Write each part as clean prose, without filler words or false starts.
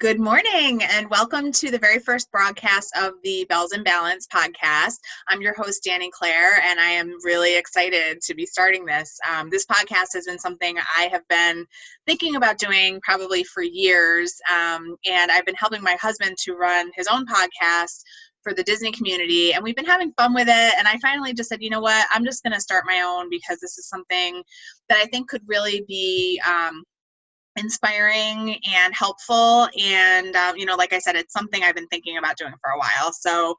Good morning and welcome to the very first broadcast of the Bells and Balance podcast. I'm your host, Dani Klahr, and I am really excited to be starting this. This podcast has been something I have been thinking about doing probably for years, and I've been helping my husband to run his own podcast for the Disney community, and we've been having fun with it, and I finally just said, you know what, I'm just going to start my own because this is something that I think could really be inspiring and helpful. And, like I said, it's something I've been thinking about doing for a while. So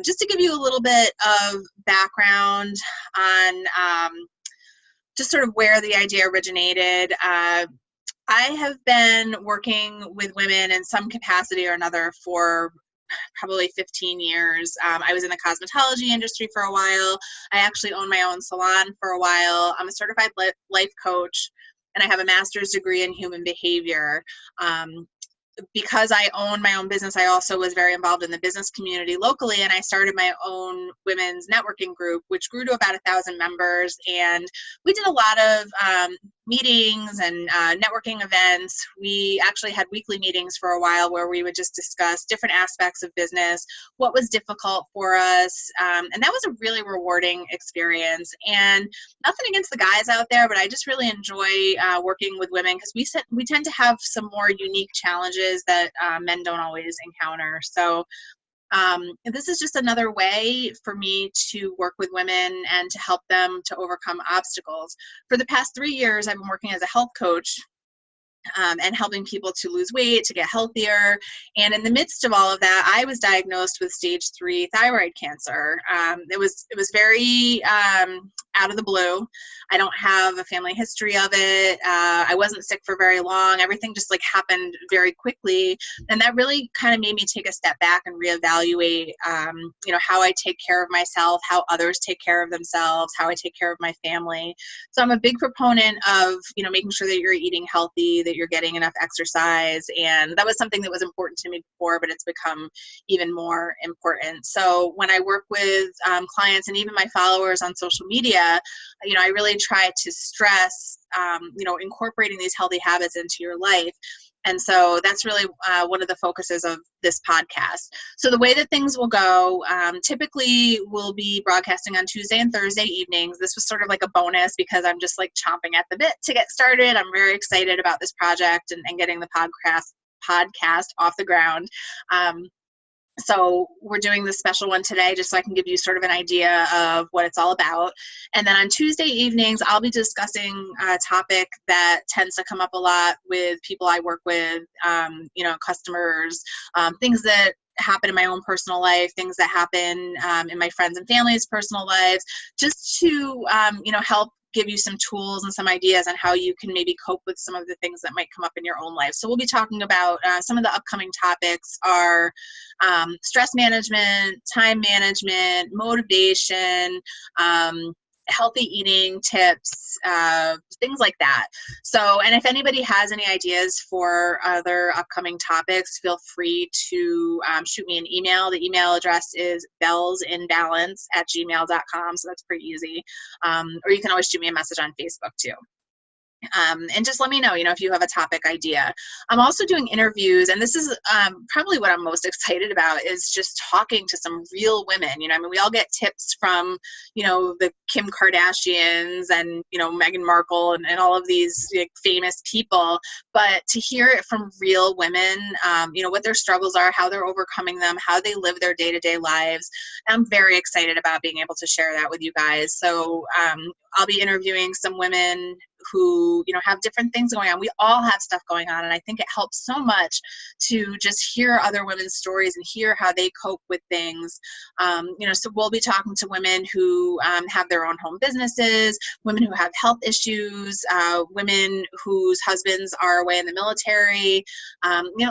just to give you a little bit of background on just sort of where the idea originated, I have been working with women in some capacity or another for probably 15 years. I was in the cosmetology industry for a while. I actually owned my own salon for a while. I'm a certified life coach, and I have a master's degree in human behavior. Because I own my own business, I also was very involved in the business community locally, and I started my own women's networking group, which grew to about 1,000 members. And we did a lot of meetings and networking events. We actually had weekly meetings for a while where we would just discuss different aspects of business, what was difficult for us, and that was a really rewarding experience. And nothing against the guys out there, but I just really enjoy working with women because we tend to have some more unique challenges that men don't always encounter. So this is just another way for me to work with women and to help them to overcome obstacles. For the past 3 years, I've been working as a health coach and helping people to lose weight, to get healthier. And in the midst of all of that, I was diagnosed with stage 3 thyroid cancer. It was very out of the blue. I don't have a family history of it. I wasn't sick for very long. Everything just happened very quickly. And that really kind of made me take a step back and reevaluate, how I take care of myself, how others take care of themselves, how I take care of my family. So I'm a big proponent of, making sure that you're eating healthy, that you're getting enough exercise. And that was something that was important to me before, but it's become even more important. So when I work with clients and even my followers on social media, I really try to stress, incorporating these healthy habits into your life. And so that's really one of the focuses of this podcast. So the way that things will go, typically we'll be broadcasting on Tuesday and Thursday evenings. This was sort of like a bonus because I'm just chomping at the bit to get started. I'm very excited about this project and getting the podcast off the ground. So we're doing this special one today just so I can give you sort of an idea of what it's all about. And then on Tuesday evenings, I'll be discussing a topic that tends to come up a lot with people I work with, customers, things that happen in my own personal life, things that happen in my friends and family's personal lives, just to, help give you some tools and some ideas on how you can maybe cope with some of the things that might come up in your own life. So we'll be talking about some of the upcoming topics are stress management, time management, motivation, healthy eating tips, things like that. So, and if anybody has any ideas for other upcoming topics, feel free to shoot me an email. The email address is bellsinbalance@gmail.com. So that's pretty easy. Or you can always shoot me a message on Facebook too. And just let me know, if you have a topic idea. I'm also doing interviews, and this is probably what I'm most excited about is just talking to some real women. We all get tips from, the Kim Kardashians and, Meghan Markle and all of these famous people, but to hear it from real women, what their struggles are, how they're overcoming them, how they live their day-to-day lives. I'm very excited about being able to share that with you guys. So I'll be interviewing some women who, have different things going on. We all have stuff going on, and I think it helps so much to just hear other women's stories and hear how they cope with things. So we'll be talking to women who have their own home businesses, women who have health issues, women whose husbands are away in the military,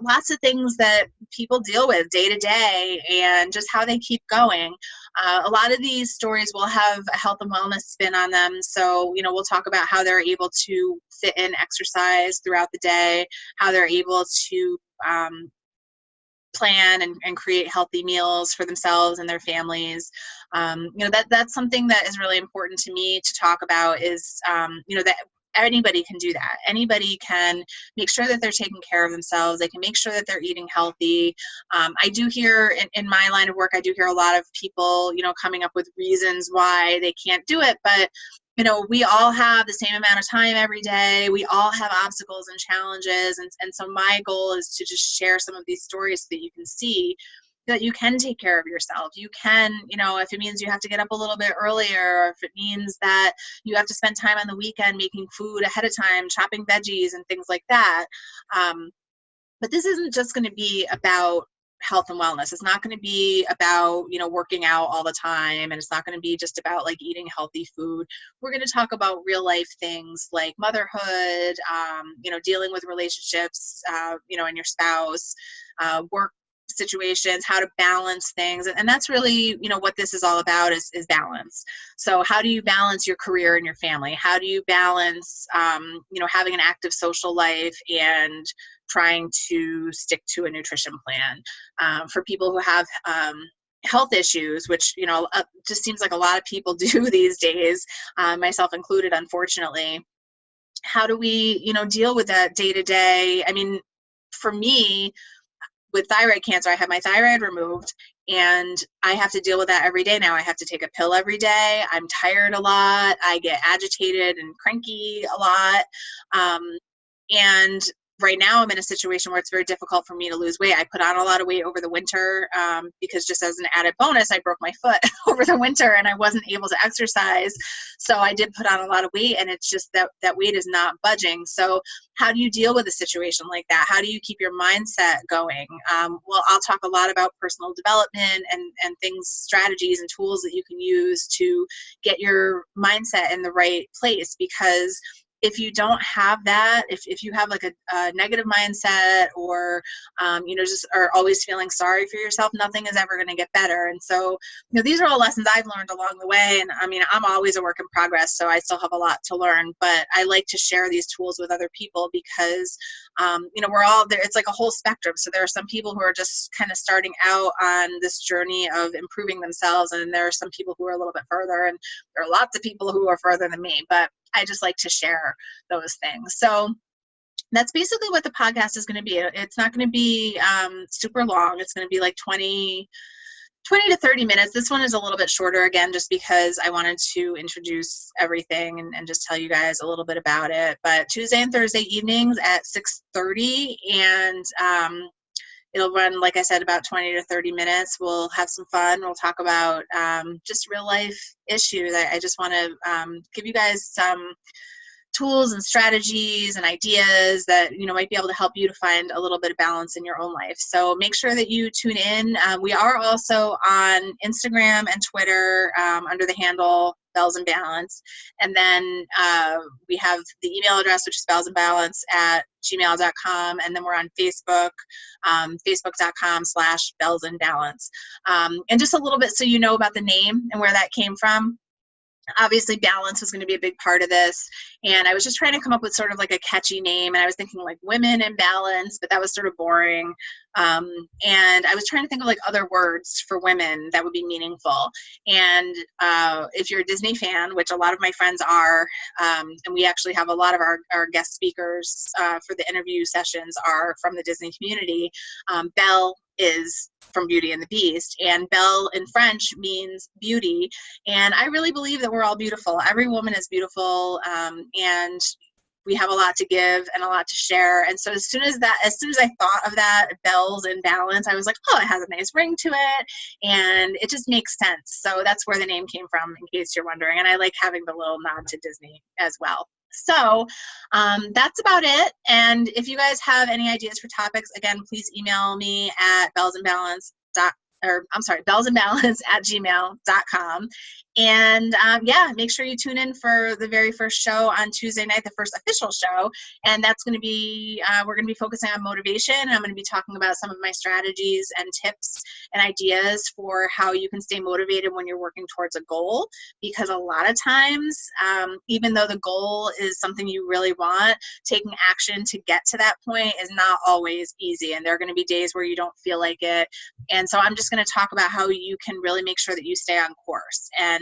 lots of things that people deal with day to day and just how they keep going. A lot of these stories will have a health and wellness spin on them. So, we'll talk about how they're able to fit in exercise throughout the day, how they're able to plan and create healthy meals for themselves and their families. That's something that is really important to me to talk about is, that anybody can do that. Anybody can make sure that they're taking care of themselves. They can make sure that they're eating healthy. I do hear in my line of work, I do hear a lot of people, coming up with reasons why they can't do it. But, we all have the same amount of time every day. We all have obstacles and challenges. And so my goal is to just share some of these stories so that you can see that you can take care of yourself. You can, if it means you have to get up a little bit earlier, or if it means that you have to spend time on the weekend making food ahead of time, chopping veggies and things like that. But this isn't just going to be about health and wellness. It's not going to be about, working out all the time. And it's not going to be just about like eating healthy food. We're going to talk about real life things like motherhood, dealing with relationships, and your spouse, work situations, how to balance things. And that's really, what this is all about is balance. So how do you balance your career and your family? How do you balance, having an active social life and trying to stick to a nutrition plan? For people who have health issues, which, just seems like a lot of people do these days, myself included, unfortunately. How do we, deal with that day to day? I mean, for me, with thyroid cancer, I had my thyroid removed, and I have to deal with that every day now. I have to take a pill every day. I'm tired a lot. I get agitated and cranky a lot. And right now I'm in a situation where it's very difficult for me to lose weight. I put on a lot of weight over the winter because just as an added bonus, I broke my foot over the winter and I wasn't able to exercise. So I did put on a lot of weight, and it's just that weight is not budging. So how do you deal with a situation like that? How do you keep your mindset going? Well, I'll talk a lot about personal development and things, strategies and tools that you can use to get your mindset in the right place, because if you don't have that, if you have like a negative mindset, or, just are always feeling sorry for yourself, nothing is ever going to get better. And so, these are all lessons I've learned along the way. And I mean, I'm always a work in progress, so I still have a lot to learn, but I like to share these tools with other people because, we're all there. It's like a whole spectrum. So there are some people who are just kind of starting out on this journey of improving themselves. And there are some people who are a little bit further, and there are lots of people who are further than me, but I just like to share those things. So that's basically what the podcast is going to be. It's not going to be super long. It's going to be like 20 to 30 minutes. This one is a little bit shorter, again, just because I wanted to introduce everything and just tell you guys a little bit about it. But Tuesday and Thursday evenings at 6:30, and it'll run, like I said, about 20 to 30 minutes. We'll have some fun. We'll talk about just real life issues. I just want to give you guys some tools and strategies and ideas that might be able to help you to find a little bit of balance in your own life. So make sure that you tune in. We are also on Instagram and Twitter under the handle Bells and Balance. And then we have the email address, which is bellsandbalance@gmail.com. And then we're on Facebook, facebook.com/bellsandbalance. And just a little bit so you know about the name and where that came from. Obviously, balance was going to be a big part of this. And I was just trying to come up with sort of like a catchy name. And I was thinking like women in balance, but that was sort of boring. And I was trying to think of like other words for women that would be meaningful. And if you're a Disney fan, which a lot of my friends are, and we actually have a lot of our guest speakers for the interview sessions are from the Disney community, Belle is from Beauty and the Beast, and Belle in French means beauty. And I really believe that we're all beautiful. Every woman is beautiful, and we have a lot to give and a lot to share. And so as soon as I thought of that, Bells and Balance, I was like, oh, it has a nice ring to it, and it just makes sense. So that's where the name came from, in case you're wondering. And I like having the little nod to Disney as well. So that's about it. And if you guys have any ideas for topics, again, please email me at bellsandbalance@gmail.com. And make sure you tune in for the very first show on Tuesday night, the first official show. And that's going to be, we're going to be focusing on motivation. I'm going to be talking about some of my strategies and tips and ideas for how you can stay motivated when you're working towards a goal. Because a lot of times, even though the goal is something you really want, taking action to get to that point is not always easy. And there are going to be days where you don't feel like it. And so I'm just going to talk about how you can really make sure that you stay on course. And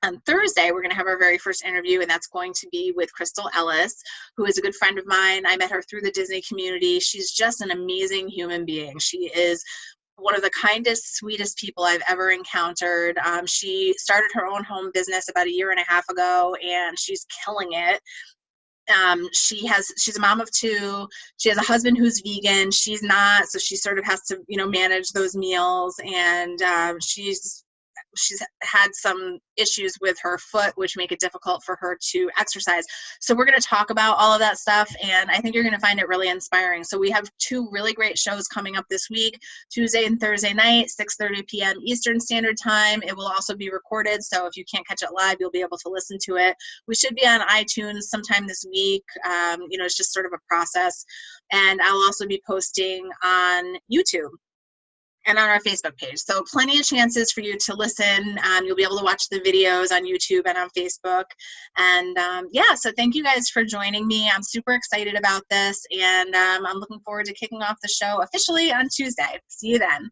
On Thursday, we're going to have our very first interview, and that's going to be with Crystal Ellis, who is a good friend of mine. I met her through the Disney community. She's just an amazing human being. She is one of the kindest, sweetest people I've ever encountered. She started her own home business about a year and a half ago, and she's killing it. She's a mom of two. She has a husband who's vegan. She's not, so she sort of has to, manage those meals. And she's had some issues with her foot, which make it difficult for her to exercise. So we're going to talk about all of that stuff, and I think you're going to find it really inspiring. So we have 2 really great shows coming up this week, Tuesday and Thursday night, 6:30 p.m. Eastern Standard Time. It will also be recorded, so if you can't catch it live, you'll be able to listen to it. We should be on iTunes sometime this week. It's just sort of a process. And I'll also be posting on YouTube and on our Facebook page. So plenty of chances for you to listen. You'll be able to watch the videos on YouTube and on Facebook. And so thank you guys for joining me. I'm super excited about this, and I'm looking forward to kicking off the show officially on Tuesday. See you then.